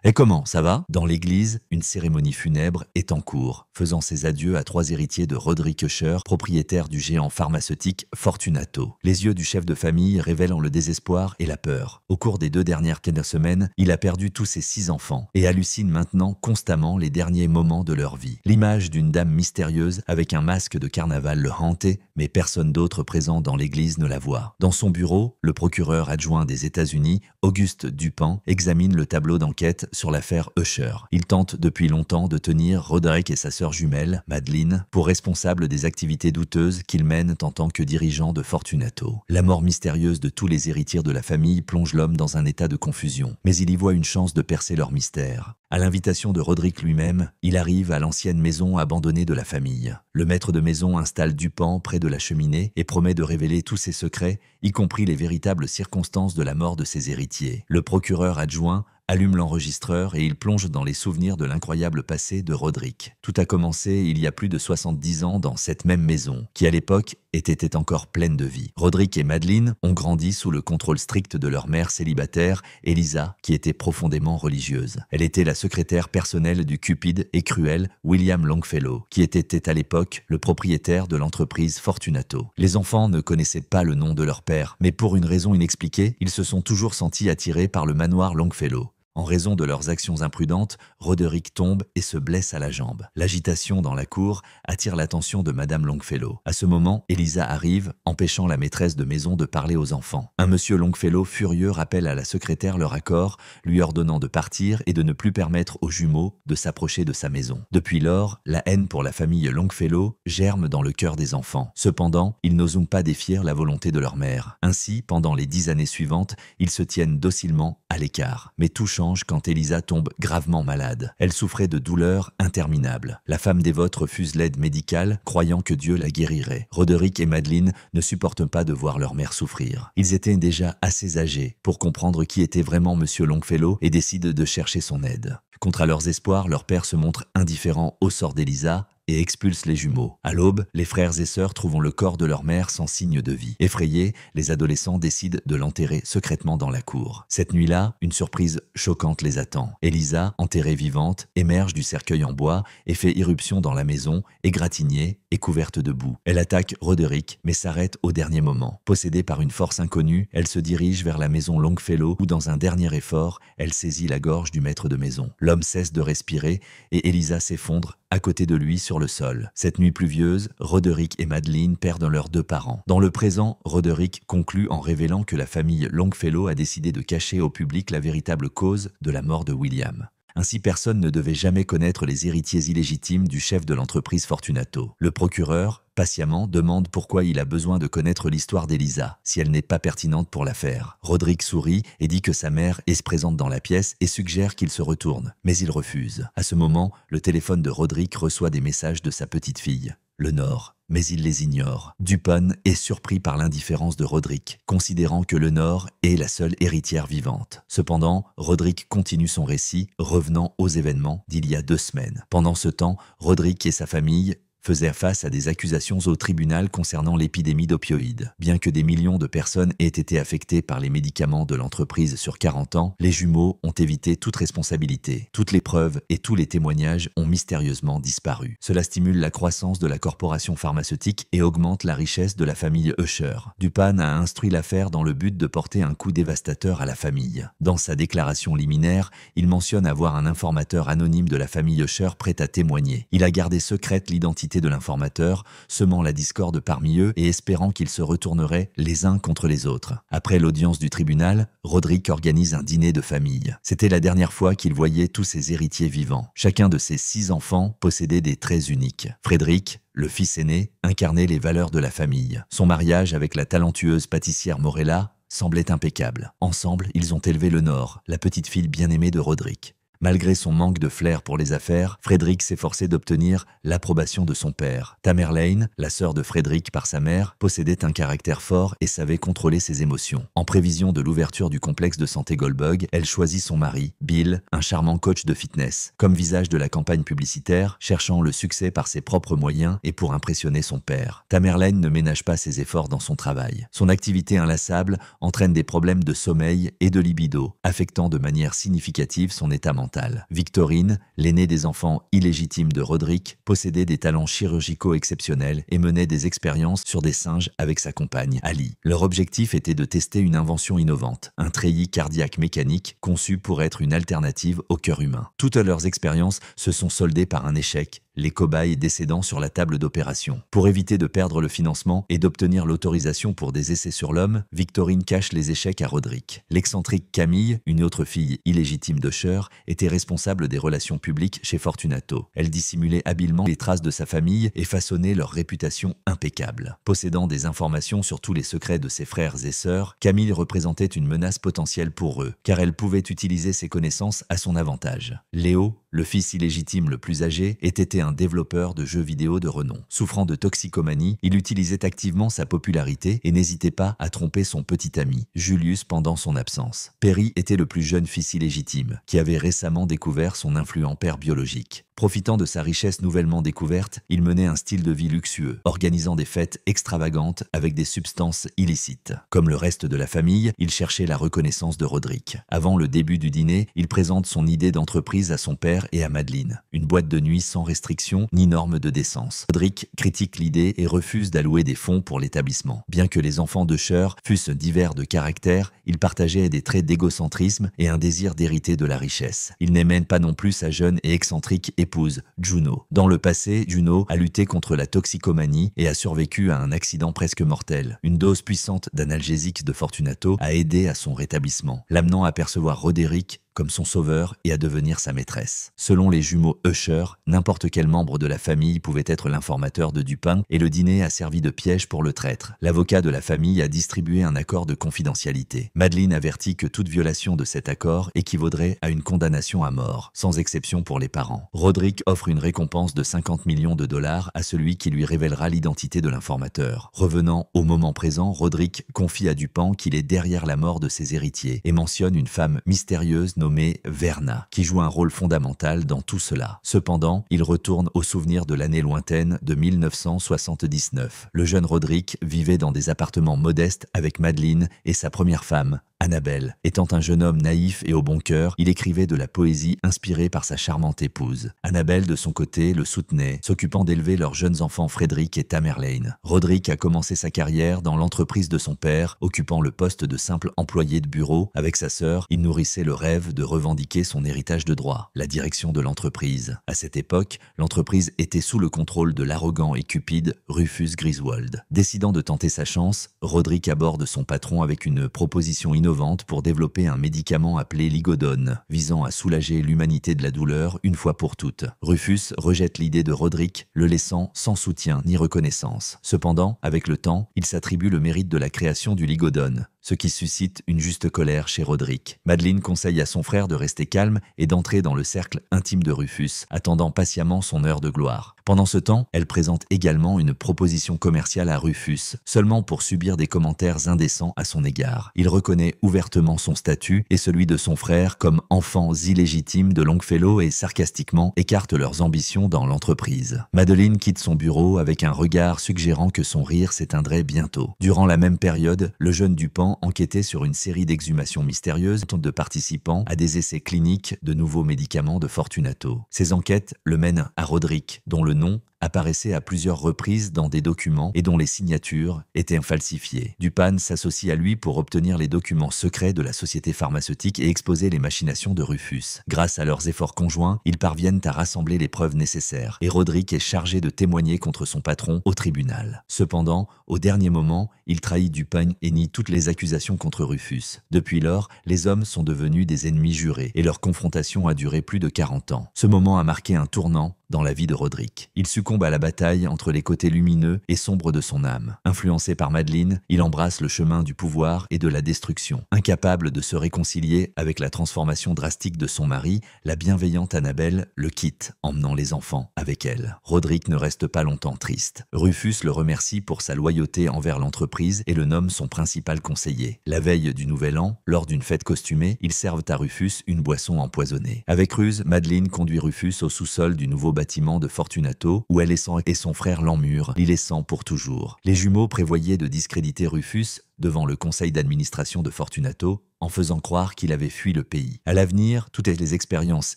Et comment, ça va? Dans l'église, une cérémonie funèbre est en cours, faisant ses adieux à 3 héritiers de Roderick Usher, propriétaire du géant pharmaceutique Fortunato. Les yeux du chef de famille révélant le désespoir et la peur. Au cours des 2 dernières semaines, il a perdu tous ses 6 enfants et hallucine maintenant constamment les derniers moments de leur vie. L'image d'une dame mystérieuse avec un masque de carnaval le hantait, mais personne d'autre présent dans l'église ne la voit. Dans son bureau, le procureur adjoint des États-Unis, Auguste Dupin, examine le tableau d'enquête sur l'affaire Usher. Il tente depuis longtemps de tenir Roderick et sa sœur jumelle, Madeleine, pour responsables des activités douteuses qu'ils mènent en tant que dirigeants de Fortunato. La mort mystérieuse de tous les héritiers de la famille plonge l'homme dans un état de confusion, mais il y voit une chance de percer leur mystère. À l'invitation de Roderick lui-même, il arrive à l'ancienne maison abandonnée de la famille. Le maître de maison installe Dupin près de la cheminée et promet de révéler tous ses secrets, y compris les véritables circonstances de la mort de ses héritiers. Le procureur adjoint allume l'enregistreur et il plonge dans les souvenirs de l'incroyable passé de Roderick. Tout a commencé il y a plus de 70 ans dans cette même maison, qui à l'époque était encore pleine de vie. Roderick et Madeleine ont grandi sous le contrôle strict de leur mère célibataire, Eliza, qui était profondément religieuse. Elle était la secrétaire personnelle du cupide et cruel William Longfellow, qui était à l'époque le propriétaire de l'entreprise Fortunato. Les enfants ne connaissaient pas le nom de leur père, mais pour une raison inexpliquée, ils se sont toujours sentis attirés par le manoir Longfellow. En raison de leurs actions imprudentes, Roderick tombe et se blesse à la jambe. L'agitation dans la cour attire l'attention de Madame Longfellow. À ce moment, Eliza arrive, empêchant la maîtresse de maison de parler aux enfants. Un monsieur Longfellow furieux rappelle à la secrétaire leur accord, lui ordonnant de partir et de ne plus permettre aux jumeaux de s'approcher de sa maison. Depuis lors, la haine pour la famille Longfellow germe dans le cœur des enfants. Cependant, ils n'osent pas défier la volonté de leur mère. Ainsi, pendant les 10 années suivantes, ils se tiennent docilement à l'écart. Mais tout change quand Eliza tombe gravement malade. Elle souffrait de douleurs interminables. La femme dévote refuse l'aide médicale, croyant que Dieu la guérirait. Roderick et Madeleine ne supportent pas de voir leur mère souffrir. Ils étaient déjà assez âgés pour comprendre qui était vraiment Monsieur Longfellow et décident de chercher son aide. Contre leurs espoirs, leur père se montre indifférent au sort d'Eliza et expulse les jumeaux. À l'aube, les frères et sœurs trouvent le corps de leur mère sans signe de vie. Effrayés, les adolescents décident de l'enterrer secrètement dans la cour. Cette nuit-là, une surprise choquante les attend. Eliza, enterrée vivante, émerge du cercueil en bois et fait irruption dans la maison, égratignée et couverte de boue. Elle attaque Roderick, mais s'arrête au dernier moment. Possédée par une force inconnue, elle se dirige vers la maison Longfellow où, dans un dernier effort, elle saisit la gorge du maître de maison. L'homme cesse de respirer et Eliza s'effondre à côté de lui sur le sol. Cette nuit pluvieuse, Roderick et Madeleine perdent leurs 2 parents. Dans le présent, Roderick conclut en révélant que la famille Longfellow a décidé de cacher au public la véritable cause de la mort de William. Ainsi, personne ne devait jamais connaître les héritiers illégitimes du chef de l'entreprise Fortunato. Le procureur, patiemment, demande pourquoi il a besoin de connaître l'histoire d'Eliza, si elle n'est pas pertinente pour l'affaire. Roderick sourit et dit que sa mère est présente dans la pièce et suggère qu'il se retourne, mais il refuse. À ce moment, le téléphone de Roderick reçoit des messages de sa petite fille, Lenore, mais il les ignore. Dupin est surpris par l'indifférence de Roderick, considérant que Lenore est la seule héritière vivante. Cependant, Roderick continue son récit, revenant aux événements d'il y a 2 semaines. Pendant ce temps, Roderick et sa famille faisait face à des accusations au tribunal concernant l'épidémie d'opioïdes. Bien que des millions de personnes aient été affectées par les médicaments de l'entreprise sur 40 ans, les jumeaux ont évité toute responsabilité. Toutes les preuves et tous les témoignages ont mystérieusement disparu. Cela stimule la croissance de la corporation pharmaceutique et augmente la richesse de la famille Usher. Dupin a instruit l'affaire dans le but de porter un coup dévastateur à la famille. Dans sa déclaration liminaire, il mentionne avoir un informateur anonyme de la famille Usher prêt à témoigner. Il a gardé secrète l'identité de l'informateur, semant la discorde parmi eux et espérant qu'ils se retourneraient les uns contre les autres. Après l'audience du tribunal, Roderick organise un dîner de famille. C'était la dernière fois qu'il voyait tous ses héritiers vivants. Chacun de ses 6 enfants possédait des traits uniques. Frédéric, le fils aîné, incarnait les valeurs de la famille. Son mariage avec la talentueuse pâtissière Morella semblait impeccable. Ensemble, ils ont élevé Lenore, la petite fille bien-aimée de Roderick. Malgré son manque de flair pour les affaires, Frédéric s'efforçait d'obtenir l'approbation de son père. Tamerlane, la sœur de Frédéric par sa mère, possédait un caractère fort et savait contrôler ses émotions. En prévision de l'ouverture du complexe de santé Goldbug, elle choisit son mari, Bill, un charmant coach de fitness, comme visage de la campagne publicitaire, cherchant le succès par ses propres moyens et pour impressionner son père. Tamerlane ne ménage pas ses efforts dans son travail. Son activité inlassable entraîne des problèmes de sommeil et de libido, affectant de manière significative son état mental. expérimentale. Victorine, l'aînée des enfants illégitimes de Roderick, possédait des talents chirurgicaux exceptionnels et menait des expériences sur des singes avec sa compagne, Ali. Leur objectif était de tester une invention innovante, un treillis cardiaque mécanique conçu pour être une alternative au cœur humain. Toutes leurs expériences se sont soldées par un échec, les cobayes décédant sur la table d'opération. Pour éviter de perdre le financement et d'obtenir l'autorisation pour des essais sur l'homme, Victorine cache les échecs à Roderick. L'excentrique Camille, une autre fille illégitime d'Usher, était responsable des relations publiques chez Fortunato. Elle dissimulait habilement les traces de sa famille et façonnait leur réputation impeccable. Possédant des informations sur tous les secrets de ses frères et sœurs, Camille représentait une menace potentielle pour eux, car elle pouvait utiliser ses connaissances à son avantage. Léo, le fils illégitime le plus âgé, était un développeur de jeux vidéo de renom. Souffrant de toxicomanie, il utilisait activement sa popularité et n'hésitait pas à tromper son petit ami, Julius, pendant son absence. Perry était le plus jeune fils illégitime, qui avait récemment découvert son influent père biologique. Profitant de sa richesse nouvellement découverte, il menait un style de vie luxueux, organisant des fêtes extravagantes avec des substances illicites. Comme le reste de la famille, il cherchait la reconnaissance de Roderick. Avant le début du dîner, il présente son idée d'entreprise à son père et à Madeleine. Une boîte de nuit sans restriction ni normes de décence. Roderick critique l'idée et refuse d'allouer des fonds pour l'établissement. Bien que les enfants d'Usher fussent divers de caractère, ils partageaient des traits d'égocentrisme et un désir d'hériter de la richesse. Il n'aimait pas non plus sa jeune et excentrique épouse, Juno. Dans le passé, Juno a lutté contre la toxicomanie et a survécu à un accident presque mortel. Une dose puissante d'analgésique de Fortunato a aidé à son rétablissement, l'amenant à percevoir Roderick comme son sauveur et à devenir sa maîtresse. Selon les jumeaux Usher, n'importe quel membre de la famille pouvait être l'informateur de Dupin et le dîner a servi de piège pour le traître. L'avocat de la famille a distribué un accord de confidentialité. Madeleine avertit que toute violation de cet accord équivaudrait à une condamnation à mort, sans exception pour les parents. Roderick offre une récompense de 50 millions de dollars à celui qui lui révélera l'identité de l'informateur. Revenant au moment présent, Roderick confie à Dupin qu'il est derrière la mort de ses héritiers et mentionne une femme mystérieuse nommée Verna, qui joue un rôle fondamental dans tout cela. Cependant, il retourne au souvenir de l'année lointaine de 1979. Le jeune Roderick vivait dans des appartements modestes avec Madeleine et sa première femme, Annabelle. Étant un jeune homme naïf et au bon cœur, il écrivait de la poésie inspirée par sa charmante épouse. Annabelle, de son côté, le soutenait, s'occupant d'élever leurs jeunes enfants Frédéric et Tamerlane. Roderick a commencé sa carrière dans l'entreprise de son père, occupant le poste de simple employé de bureau. Avec sa sœur, il nourrissait le rêve de revendiquer son héritage de droit, la direction de l'entreprise. À cette époque, l'entreprise était sous le contrôle de l'arrogant et cupide Rufus Griswold. Décidant de tenter sa chance, Roderick aborde son patron avec une proposition innovante pour développer un médicament appelé Ligodone, visant à soulager l'humanité de la douleur une fois pour toutes. Rufus rejette l'idée de Roderick, le laissant sans soutien ni reconnaissance. Cependant, avec le temps, il s'attribue le mérite de la création du Ligodone, ce qui suscite une juste colère chez Roderick. Madeleine conseille à son frère de rester calme et d'entrer dans le cercle intime de Rufus, attendant patiemment son heure de gloire. Pendant ce temps, elle présente également une proposition commerciale à Rufus, seulement pour subir des commentaires indécents à son égard. Il reconnaît ouvertement son statut et celui de son frère comme enfants illégitimes de Longfellow et sarcastiquement écarte leurs ambitions dans l'entreprise. Madeleine quitte son bureau avec un regard suggérant que son rire s'éteindrait bientôt. Durant la même période, le jeune Dupin enquêtait sur une série d'exhumations mystérieuses de participants à des essais cliniques de nouveaux médicaments de Fortunato. Ces enquêtes le mènent à Roderick, dont le nom apparaissait à plusieurs reprises dans des documents et dont les signatures étaient falsifiées. Dupin s'associe à lui pour obtenir les documents secrets de la société pharmaceutique et exposer les machinations de Rufus. Grâce à leurs efforts conjoints, ils parviennent à rassembler les preuves nécessaires et Roderick est chargé de témoigner contre son patron au tribunal. Cependant, au dernier moment, il trahit Dupin et nie toutes les accusations contre Rufus. Depuis lors, les hommes sont devenus des ennemis jurés et leur confrontation a duré plus de 40 ans. Ce moment a marqué un tournant dans la vie de Roderick. Il succombe à la bataille entre les côtés lumineux et sombres de son âme. Influencé par Madeleine, il embrasse le chemin du pouvoir et de la destruction. Incapable de se réconcilier avec la transformation drastique de son mari, la bienveillante Annabelle le quitte, emmenant les enfants avec elle. Roderick ne reste pas longtemps triste. Rufus le remercie pour sa loyauté envers l'entreprise et le nomme son principal conseiller. La veille du Nouvel An, lors d'une fête costumée, ils servent à Rufus une boisson empoisonnée. Avec ruse, Madeleine conduit Rufus au sous-sol du nouveau bâtiment de Fortunato où elle et son frère l'emmurent, l'y laissant pour toujours. Les jumeaux prévoyaient de discréditer Rufus devant le conseil d'administration de Fortunato, en faisant croire qu'il avait fui le pays. À l'avenir, toutes les expériences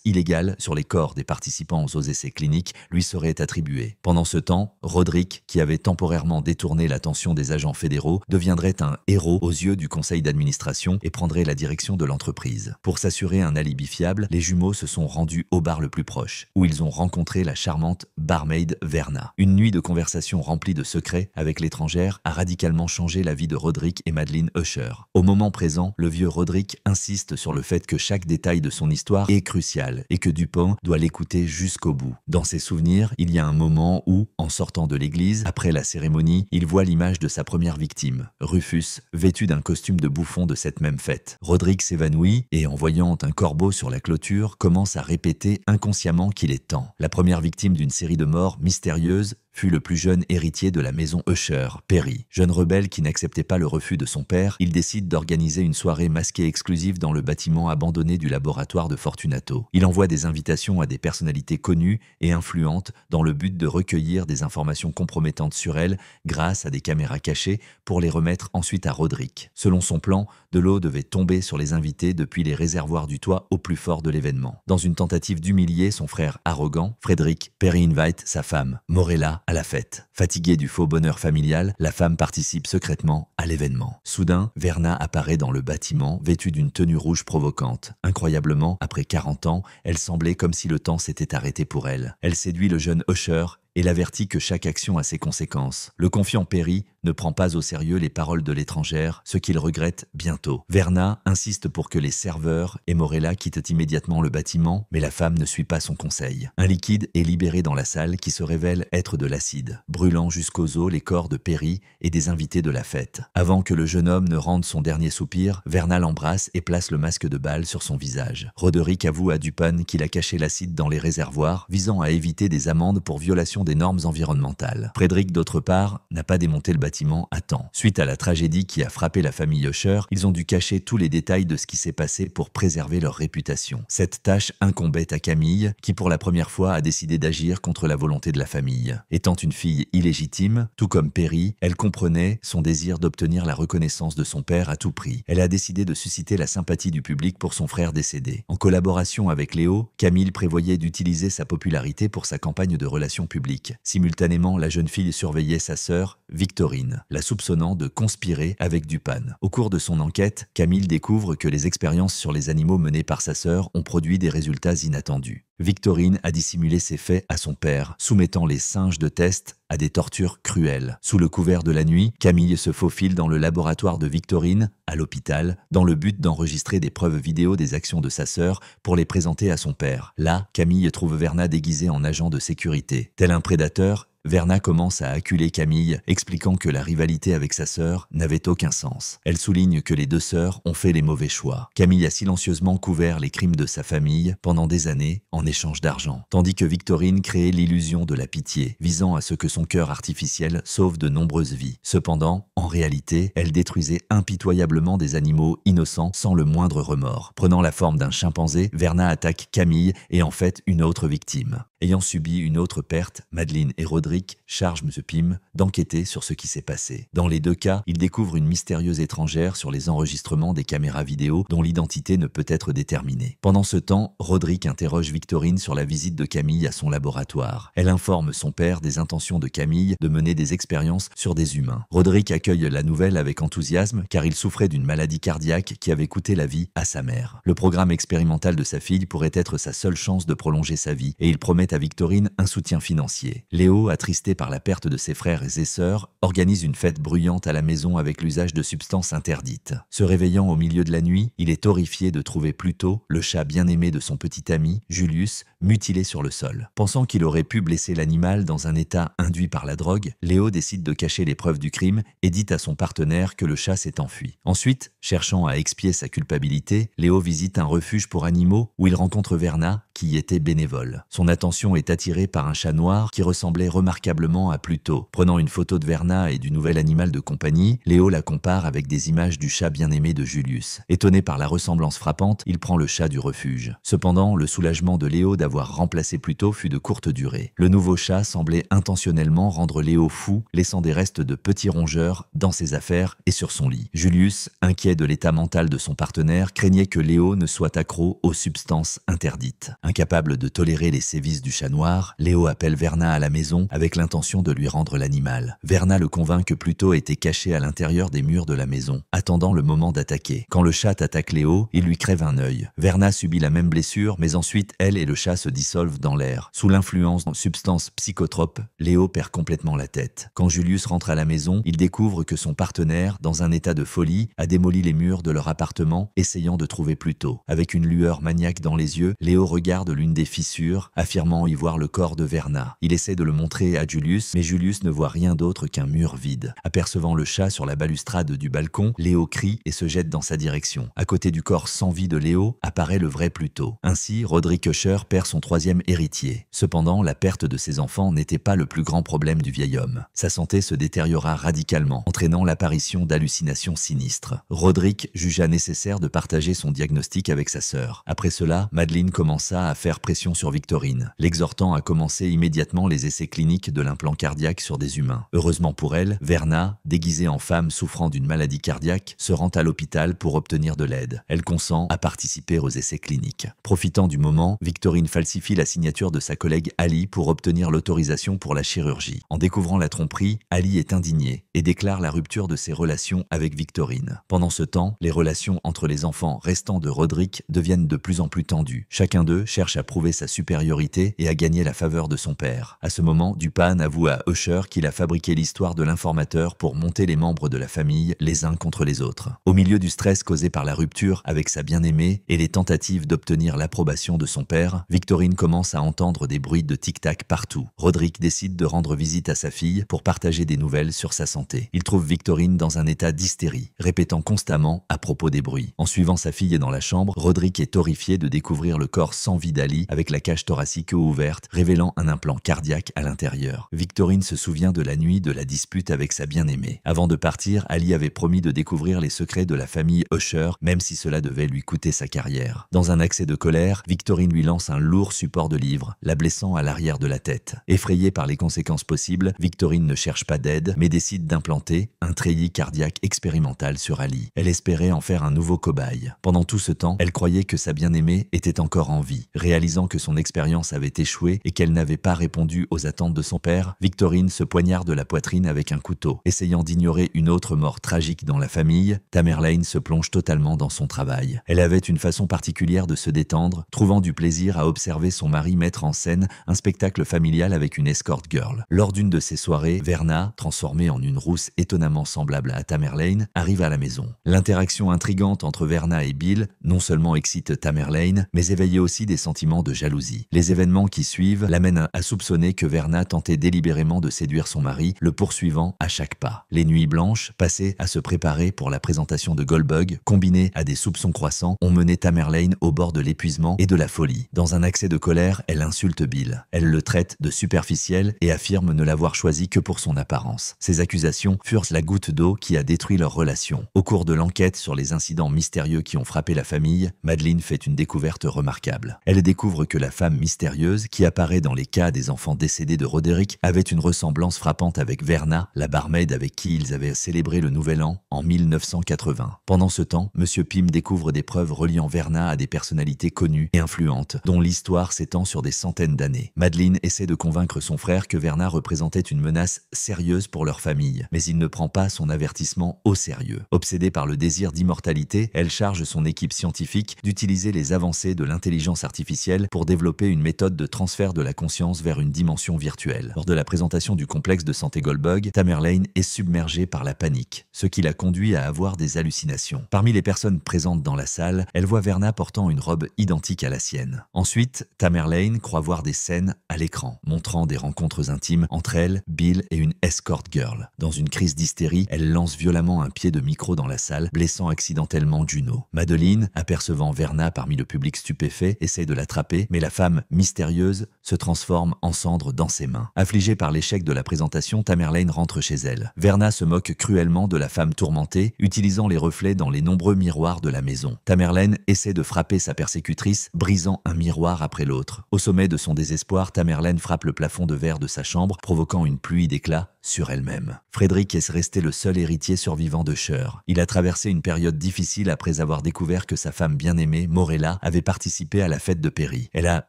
illégales sur les corps des participants aux essais cliniques lui seraient attribuées. Pendant ce temps, Roderick, qui avait temporairement détourné l'attention des agents fédéraux, deviendrait un héros aux yeux du conseil d'administration et prendrait la direction de l'entreprise. Pour s'assurer un alibi fiable, les jumeaux se sont rendus au bar le plus proche, où ils ont rencontré la charmante barmaid Verna. Une nuit de conversation remplie de secrets avec l'étrangère a radicalement changé la vie de Roderick et Madeleine Usher. Au moment présent, le vieux Roderick insiste sur le fait que chaque détail de son histoire est crucial et que Dupin doit l'écouter jusqu'au bout. Dans ses souvenirs, il y a un moment où, en sortant de l'église, après la cérémonie, il voit l'image de sa première victime, Rufus, vêtu d'un costume de bouffon de cette même fête. Roderick s'évanouit et, en voyant un corbeau sur la clôture, commence à répéter inconsciemment qu'il est temps. La première victime d'une série de morts mystérieuses fut le plus jeune héritier de la maison Usher, Perry. Jeune rebelle qui n'acceptait pas le refus de son père, il décide d'organiser une soirée masquée exclusive dans le bâtiment abandonné du laboratoire de Fortunato. Il envoie des invitations à des personnalités connues et influentes dans le but de recueillir des informations compromettantes sur elles grâce à des caméras cachées pour les remettre ensuite à Roderick. Selon son plan, de l'eau devait tomber sur les invités depuis les réservoirs du toit au plus fort de l'événement. Dans une tentative d'humilier son frère arrogant, Frederick, Perry invite sa femme, Morella, à la fête. Fatiguée du faux bonheur familial, la femme participe secrètement à l'événement. Soudain, Verna apparaît dans le bâtiment, vêtue d'une tenue rouge provocante. Incroyablement, après 40 ans, elle semblait comme si le temps s'était arrêté pour elle. Elle séduit le jeune Usher et l'avertit que chaque action a ses conséquences. Le confiant Perry ne prend pas au sérieux les paroles de l'étrangère, ce qu'il regrette bientôt. Verna insiste pour que les serveurs et Morella quittent immédiatement le bâtiment, mais la femme ne suit pas son conseil. Un liquide est libéré dans la salle qui se révèle être de l'acide, brûlant jusqu'aux os les corps de Perry et des invités de la fête. Avant que le jeune homme ne rende son dernier soupir, Verna l'embrasse et place le masque de balle sur son visage. Roderick avoue à Dupin qu'il a caché l'acide dans les réservoirs, visant à éviter des amendes pour violation des normes environnementales. Frederick, d'autre part, n'a pas démonté le bâtiment à temps. Suite à la tragédie qui a frappé la famille Usher, ils ont dû cacher tous les détails de ce qui s'est passé pour préserver leur réputation. Cette tâche incombait à Camille, qui pour la première fois a décidé d'agir contre la volonté de la famille. Étant une fille illégitime, tout comme Perry, elle comprenait son désir d'obtenir la reconnaissance de son père à tout prix. Elle a décidé de susciter la sympathie du public pour son frère décédé. En collaboration avec Léo, Camille prévoyait d'utiliser sa popularité pour sa campagne de relations publiques. Simultanément, la jeune fille surveillait sa sœur, Victorine, la soupçonnant de conspirer avec Dupin. Au cours de son enquête, Camille découvre que les expériences sur les animaux menées par sa sœur ont produit des résultats inattendus. Victorine a dissimulé ses faits à son père, soumettant les singes de test à des tortures cruelles. Sous le couvert de la nuit, Camille se faufile dans le laboratoire de Victorine, à l'hôpital, dans le but d'enregistrer des preuves vidéo des actions de sa sœur pour les présenter à son père. Là, Camille trouve Verna déguisée en agent de sécurité. Tel un prédateur, Verna commence à acculer Camille, expliquant que la rivalité avec sa sœur n'avait aucun sens. Elle souligne que les deux sœurs ont fait les mauvais choix. Camille a silencieusement couvert les crimes de sa famille pendant des années en échange d'argent, tandis que Victorine créait l'illusion de la pitié, visant à ce que son cœur artificiel sauve de nombreuses vies. Cependant, en réalité, elle détruisait impitoyablement des animaux innocents sans le moindre remords. Prenant la forme d'un chimpanzé, Verna attaque Camille et en fait une autre victime. Ayant subi une autre perte, Madeleine et Roderick chargent M. Pym d'enquêter sur ce qui s'est passé. Dans les deux cas, ils découvrent une mystérieuse étrangère sur les enregistrements des caméras vidéo dont l'identité ne peut être déterminée. Pendant ce temps, Roderick interroge Victorine sur la visite de Camille à son laboratoire. Elle informe son père des intentions de Camille de mener des expériences sur des humains. Roderick accueille la nouvelle avec enthousiasme car il souffrait d'une maladie cardiaque qui avait coûté la vie à sa mère. Le programme expérimental de sa fille pourrait être sa seule chance de prolonger sa vie et il promet à Victorine un soutien financier. Léo, attristé par la perte de ses frères et sœurs, organise une fête bruyante à la maison avec l'usage de substances interdites. Se réveillant au milieu de la nuit, il est horrifié de trouver Pluto, le chat bien-aimé de son petit ami, Julius, mutilé sur le sol. Pensant qu'il aurait pu blesser l'animal dans un état induit par la drogue, Léo décide de cacher les preuves du crime et dit à son partenaire que le chat s'est enfui. Ensuite, cherchant à expier sa culpabilité, Léo visite un refuge pour animaux où il rencontre Verna, qui qui y était bénévole. Son attention est attirée par un chat noir qui ressemblait remarquablement à Pluto. Prenant une photo de Verna et du nouvel animal de compagnie, Léo la compare avec des images du chat bien-aimé de Julius. Étonné par la ressemblance frappante, il prend le chat du refuge. Cependant, le soulagement de Léo d'avoir remplacé Pluto fut de courte durée. Le nouveau chat semblait intentionnellement rendre Léo fou, laissant des restes de petits rongeurs dans ses affaires et sur son lit. Julius, inquiet de l'état mental de son partenaire, craignait que Léo ne soit accro aux substances interdites. Incapable de tolérer les sévices du chat noir, Léo appelle Verna à la maison avec l'intention de lui rendre l'animal. Verna le convainc que Pluto était caché à l'intérieur des murs de la maison, attendant le moment d'attaquer. Quand le chat attaque Léo, il lui crève un œil. Verna subit la même blessure, mais ensuite, elle et le chat se dissolvent dans l'air. Sous l'influence de substances psychotropes, Léo perd complètement la tête. Quand Julius rentre à la maison, il découvre que son partenaire, dans un état de folie, a démoli les murs de leur appartement, essayant de trouver Pluto. Avec une lueur maniaque dans les yeux, Léo regarde l'une des fissures, affirmant y voir le corps de Verna. Il essaie de le montrer à Julius, mais Julius ne voit rien d'autre qu'un mur vide. Apercevant le chat sur la balustrade du balcon, Léo crie et se jette dans sa direction. À côté du corps sans vie de Léo, apparaît le vrai Pluto. Ainsi, Roderick Usher perd son troisième héritier. Cependant, la perte de ses enfants n'était pas le plus grand problème du vieil homme. Sa santé se détériora radicalement, entraînant l'apparition d'hallucinations sinistres. Roderick jugea nécessaire de partager son diagnostic avec sa sœur. Après cela, Madeleine commença à faire pression sur Victorine, l'exhortant à commencer immédiatement les essais cliniques de l'implant cardiaque sur des humains. Heureusement pour elle, Verna, déguisée en femme souffrant d'une maladie cardiaque, se rend à l'hôpital pour obtenir de l'aide. Elle consent à participer aux essais cliniques. Profitant du moment, Victorine falsifie la signature de sa collègue Ali pour obtenir l'autorisation pour la chirurgie. En découvrant la tromperie, Ali est indigné et déclare la rupture de ses relations avec Victorine. Pendant ce temps, les relations entre les enfants restants de Roderick deviennent de plus en plus tendues. Chacun d'eux cherche à prouver sa supériorité et à gagner la faveur de son père. À ce moment, Dupin avoue à Usher qu'il a fabriqué l'histoire de l'informateur pour monter les membres de la famille les uns contre les autres. Au milieu du stress causé par la rupture avec sa bien-aimée et les tentatives d'obtenir l'approbation de son père, Victorine commence à entendre des bruits de tic-tac partout. Roderick décide de rendre visite à sa fille pour partager des nouvelles sur sa santé. Il trouve Victorine dans un état d'hystérie, répétant constamment à propos des bruits. En suivant sa fille dans la chambre, Roderick est horrifié de découvrir le corps sans vie d'Ali avec la cage thoracique ouverte, révélant un implant cardiaque à l'intérieur. Victorine se souvient de la nuit de la dispute avec sa bien-aimée. Avant de partir, Ali avait promis de découvrir les secrets de la famille Usher, même si cela devait lui coûter sa carrière. Dans un accès de colère, Victorine lui lance un lourd support de livre, la blessant à l'arrière de la tête. Effrayée par les conséquences possibles, Victorine ne cherche pas d'aide, mais décide d'implanter un treillis cardiaque expérimental sur Ali. Elle espérait en faire un nouveau cobaye. Pendant tout ce temps, elle croyait que sa bien-aimée était encore en vie. Réalisant que son expérience avait échoué et qu'elle n'avait pas répondu aux attentes de son père, Victorine se poignarde la poitrine avec un couteau. Essayant d'ignorer une autre mort tragique dans la famille, Tamerlane se plonge totalement dans son travail. Elle avait une façon particulière de se détendre, trouvant du plaisir à observer son mari mettre en scène un spectacle familial avec une escort girl. Lors d'une de ces soirées, Verna, transformée en une rousse étonnamment semblable à Tamerlane, arrive à la maison. L'interaction intrigante entre Verna et Bill non seulement excite Tamerlane, mais éveille aussi des sentiments de jalousie. Les événements qui suivent l'amènent à soupçonner que Verna tentait délibérément de séduire son mari, le poursuivant à chaque pas. Les nuits blanches, passées à se préparer pour la présentation de Goldbug, combinées à des soupçons croissants, ont mené Tamerlane au bord de l'épuisement et de la folie. Dans un accès de colère, elle insulte Bill. Elle le traite de superficiel et affirme ne l'avoir choisi que pour son apparence. Ces accusations furent la goutte d'eau qui a détruit leur relation. Au cours de l'enquête sur les incidents mystérieux qui ont frappé la famille, Madeleine fait une découverte remarquable. Elle découvre que la femme mystérieuse, qui apparaît dans les cas des enfants décédés de Roderick, avait une ressemblance frappante avec Verna, la barmaid avec qui ils avaient célébré le Nouvel An en 1980. Pendant ce temps, Monsieur Pym découvre des preuves reliant Verna à des personnalités connues et influentes, dont l'histoire s'étend sur des centaines d'années. Madeleine essaie de convaincre son frère que Verna représentait une menace sérieuse pour leur famille, mais il ne prend pas son avertissement au sérieux. Obsédée par le désir d'immortalité, elle charge son équipe scientifique d'utiliser les avancées de l'intelligence artificielle pour développer une méthode de transfert de la conscience vers une dimension virtuelle. Lors de la présentation du complexe de santé Goldbug, Tamerlane est submergée par la panique, ce qui la conduit à avoir des hallucinations. Parmi les personnes présentes dans la salle, elle voit Verna portant une robe identique à la sienne. Ensuite, Tamerlane croit voir des scènes à l'écran, montrant des rencontres intimes entre elle, Bill et une escort girl. Dans une crise d'hystérie, elle lance violemment un pied de micro dans la salle, blessant accidentellement Juno. Madeleine, apercevant Verna parmi le public stupéfait, essaie de l'attraper, mais la femme mystérieuse se transforme en cendre dans ses mains. Affligée par l'échec de la présentation, Tamerlane rentre chez elle. Verna se moque cruellement de la femme tourmentée, utilisant les reflets dans les nombreux miroirs de la maison. Tamerlane essaie de frapper sa persécutrice, brisant un miroir après l'autre. Au sommet de son désespoir, Tamerlane frappe le plafond de verre de sa chambre, provoquant une pluie d'éclats sur elle-même. Frédéric est resté le seul héritier survivant de Usher. Il a traversé une période difficile après avoir découvert que sa femme bien-aimée, Morella, avait participé à la fête de Péri. Elle a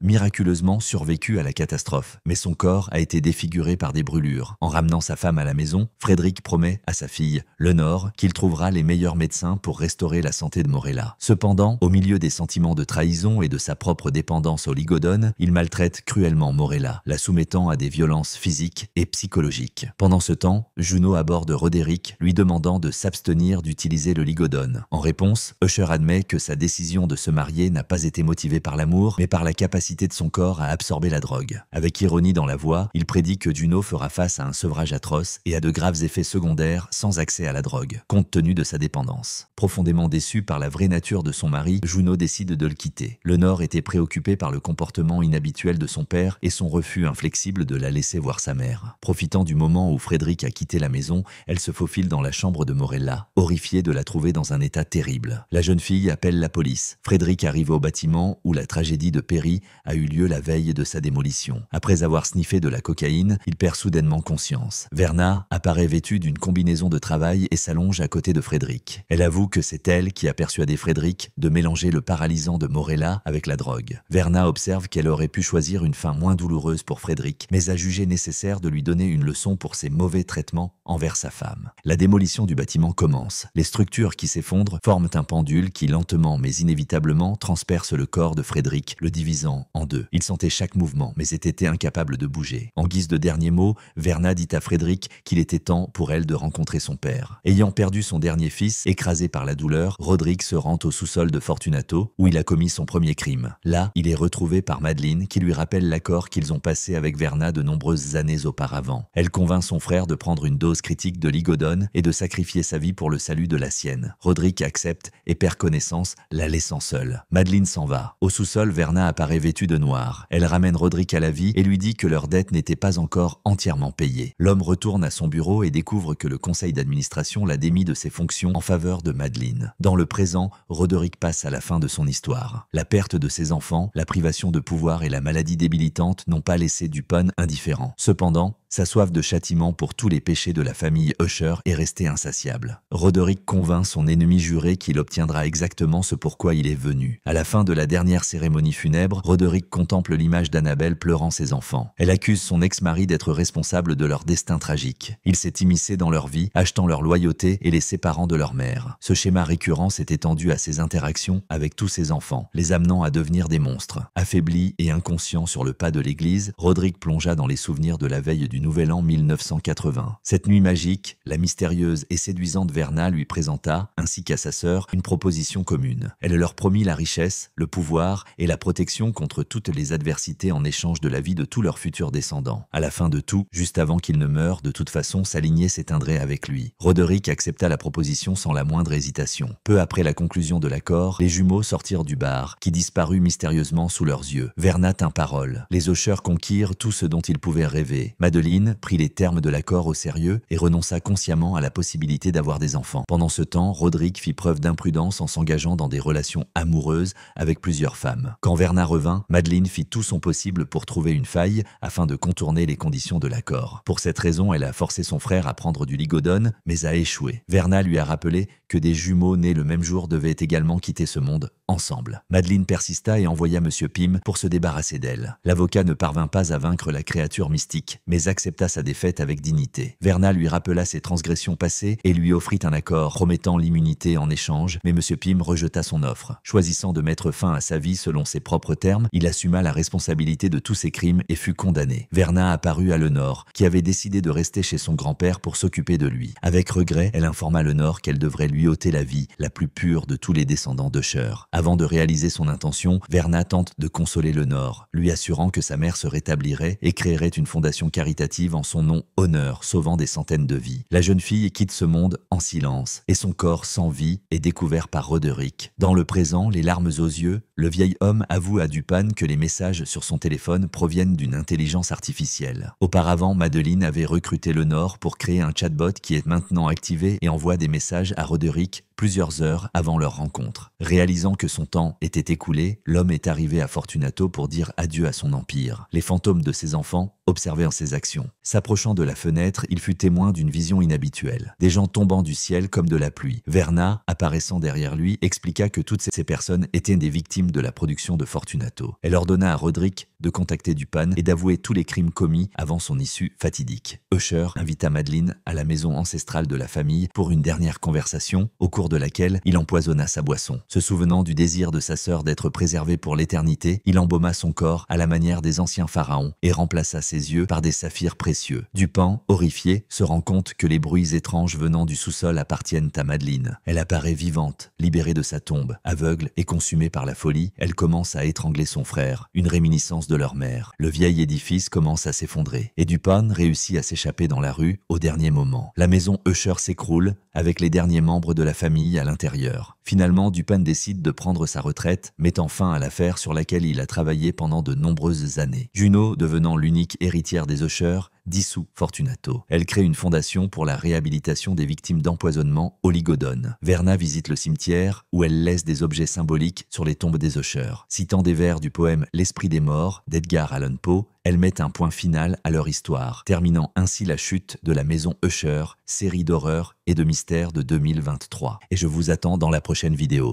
miraculeusement survécu à la catastrophe, mais son corps a été défiguré par des brûlures. En ramenant sa femme à la maison, Frédéric promet à sa fille, Lenore, qu'il trouvera les meilleurs médecins pour restaurer la santé de Morella. Cependant, au milieu des sentiments de trahison et de sa propre dépendance au ligodone, il maltraite cruellement Morella, la soumettant à des violences physiques et psychologiques. Pendant ce temps, Juno aborde Roderick, lui demandant de s'abstenir d'utiliser le ligodone. En réponse, Usher admet que sa décision de se marier n'a pas été motivée par l'amour, mais par la capacité de son corps à absorber la drogue. Avec ironie dans la voix, il prédit que Juno fera face à un sevrage atroce et à de graves effets secondaires sans accès à la drogue, compte tenu de sa dépendance. Profondément déçue par la vraie nature de son mari, Juno décide de le quitter. Lenore était préoccupée par le comportement inhabituel de son père et son refus inflexible de la laisser voir sa mère. Profitant du moment où Frédéric a quitté la maison, elle se faufile dans la chambre de Morella, horrifiée de la trouver dans un état terrible. La jeune fille appelle la police. Frédéric arrive au bâtiment où la tragédie de Péri a eu lieu la veille de sa démolition. Après avoir sniffé de la cocaïne, il perd soudainement conscience. Verna apparaît vêtue d'une combinaison de travail et s'allonge à côté de Frédéric. Elle avoue que c'est elle qui a persuadé Frédéric de mélanger le paralysant de Morella avec la drogue. Verna observe qu'elle aurait pu choisir une fin moins douloureuse pour Frédéric, mais a jugé nécessaire de lui donner une leçon pour ses mauvais traitements envers sa femme. La démolition du bâtiment commence. Les structures qui s'effondrent forment un pendule qui lentement mais inévitablement transperce le corps de Frédéric, le divisant en deux. Il sentait chaque mouvement mais était incapable de bouger. En guise de dernier mot, Verna dit à Frédéric qu'il était temps pour elle de rencontrer son père. Ayant perdu son dernier fils, écrasé par la douleur, Roderick se rend au sous-sol de Fortunato où il a commis son premier crime. Là, il est retrouvé par Madeleine qui lui rappelle l'accord qu'ils ont passé avec Verna de nombreuses années auparavant. Elle convainc son frère de prendre une dose critique de ligodone et de sacrifier sa vie pour le salut de la sienne. Roderick accepte et perd connaissance, la laissant seule. Madeleine s'en va. Au sous-sol, Verna apparaît vêtue de noir. Elle ramène Roderick à la vie et lui dit que leur dette n'était pas encore entièrement payée. L'homme retourne à son bureau et découvre que le conseil d'administration l'a démis de ses fonctions en faveur de Madeleine. Dans le présent, Roderick passe à la fin de son histoire. La perte de ses enfants, la privation de pouvoir et la maladie débilitante n'ont pas laissé Dupont indifférent. Cependant, sa soif de châtiment pour tous les péchés de la famille Usher est restée insatiable. Roderick convainc son ennemi juré qu'il obtiendra exactement ce pourquoi il est venu. À la fin de la dernière cérémonie funèbre, Roderick contemple l'image d'Annabelle pleurant ses enfants. Elle accuse son ex-mari d'être responsable de leur destin tragique. Il s'est immiscé dans leur vie, achetant leur loyauté et les séparant de leur mère. Ce schéma récurrent s'est étendu à ses interactions avec tous ses enfants, les amenant à devenir des monstres. Affaibli et inconscient sur le pas de l'église, Roderick plongea dans les souvenirs de la veille du Nouvel An 1980. Cette nuit magique, la mystérieuse et séduisante Verna lui présenta, ainsi qu'à sa sœur, une proposition commune. Elle leur promit la richesse, le pouvoir et la protection contre toutes les adversités en échange de la vie de tous leurs futurs descendants. À la fin de tout, juste avant qu'il ne meure, de toute façon, sa lignée s'éteindrait avec lui. Roderick accepta la proposition sans la moindre hésitation. Peu après la conclusion de l'accord, les jumeaux sortirent du bar, qui disparut mystérieusement sous leurs yeux. Verna tint parole. Les Usher conquirent tout ce dont ils pouvaient rêver. Madeleine prit les termes de l'accord au sérieux et renonça consciemment à la possibilité d'avoir des enfants. Pendant ce temps, Roderick fit preuve d'imprudence en s'engageant dans des relations amoureuses avec plusieurs femmes. Quand Verna revint, Madeleine fit tout son possible pour trouver une faille afin de contourner les conditions de l'accord. Pour cette raison, elle a forcé son frère à prendre du ligodone, mais a échoué. Verna lui a rappelé que des jumeaux nés le même jour devaient également quitter ce monde ensemble. Madeleine persista et envoya M. Pym pour se débarrasser d'elle. L'avocat ne parvint pas à vaincre la créature mystique, mais accepta sa défaite avec dignité. Verna lui rappela ses transgressions passées et lui offrit un accord promettant l'immunité en échange, mais M. Pym rejeta son offre. Choisissant de mettre fin à sa vie selon ses propres termes, il assuma la responsabilité de tous ses crimes et fut condamné. Verna apparut à Lenore, qui avait décidé de rester chez son grand-père pour s'occuper de lui. Avec regret, elle informa Lenore qu'elle devrait lui lui ôter la vie la plus pure de tous les descendants d'Usher. Avant de réaliser son intention, Verna tente de consoler le Nord, lui assurant que sa mère se rétablirait et créerait une fondation caritative en son nom honneur, sauvant des centaines de vies. La jeune fille quitte ce monde en silence, et son corps sans vie est découvert par Roderick. Dans le présent, les larmes aux yeux, le vieil homme avoue à Dupin que les messages sur son téléphone proviennent d'une intelligence artificielle. Auparavant, Madeline avait recruté le Nord pour créer un chatbot qui est maintenant activé et envoie des messages à Roderick plusieurs heures avant leur rencontre. Réalisant que son temps était écoulé, l'homme est arrivé à Fortunato pour dire adieu à son empire. Les fantômes de ses enfants observaient ses actions. S'approchant de la fenêtre, il fut témoin d'une vision inhabituelle. Des gens tombant du ciel comme de la pluie. Verna, apparaissant derrière lui, expliqua que toutes ces personnes étaient des victimes de la production de Fortunato. Elle ordonna à Roderick de contacter Dupin et d'avouer tous les crimes commis avant son issue fatidique. Usher invita Madeline à la maison ancestrale de la famille pour une dernière conversation, au cours de laquelle il empoisonna sa boisson. Se souvenant du désir de sa sœur d'être préservée pour l'éternité, il embauma son corps à la manière des anciens pharaons et remplaça ses yeux par des saphirs précieux. Dupin, horrifié, se rend compte que les bruits étranges venant du sous-sol appartiennent à Madeline. Elle apparaît vivante, libérée de sa tombe. Aveugle et consumée par la folie, elle commence à étrangler son frère, une réminiscence de leur mère. Le vieil édifice commence à s'effondrer et Dupin réussit à s'échapper dans la rue au dernier moment. La maison Usher s'écroule avec les derniers membres de la famille à l'intérieur. Finalement, Dupin décide de prendre sa retraite, mettant fin à l'affaire sur laquelle il a travaillé pendant de nombreuses années. Juno, devenant l'unique héritière des Usher, dissout Fortunato. Elle crée une fondation pour la réhabilitation des victimes d'empoisonnement oligodone. Verna visite le cimetière où elle laisse des objets symboliques sur les tombes des Usher. Citant des vers du poème L'Esprit des morts d'Edgar Allan Poe, elle met un point final à leur histoire, terminant ainsi la chute de la maison Usher, série d'horreur et de mystère de 2023. Et je vous attends dans la prochaine vidéo.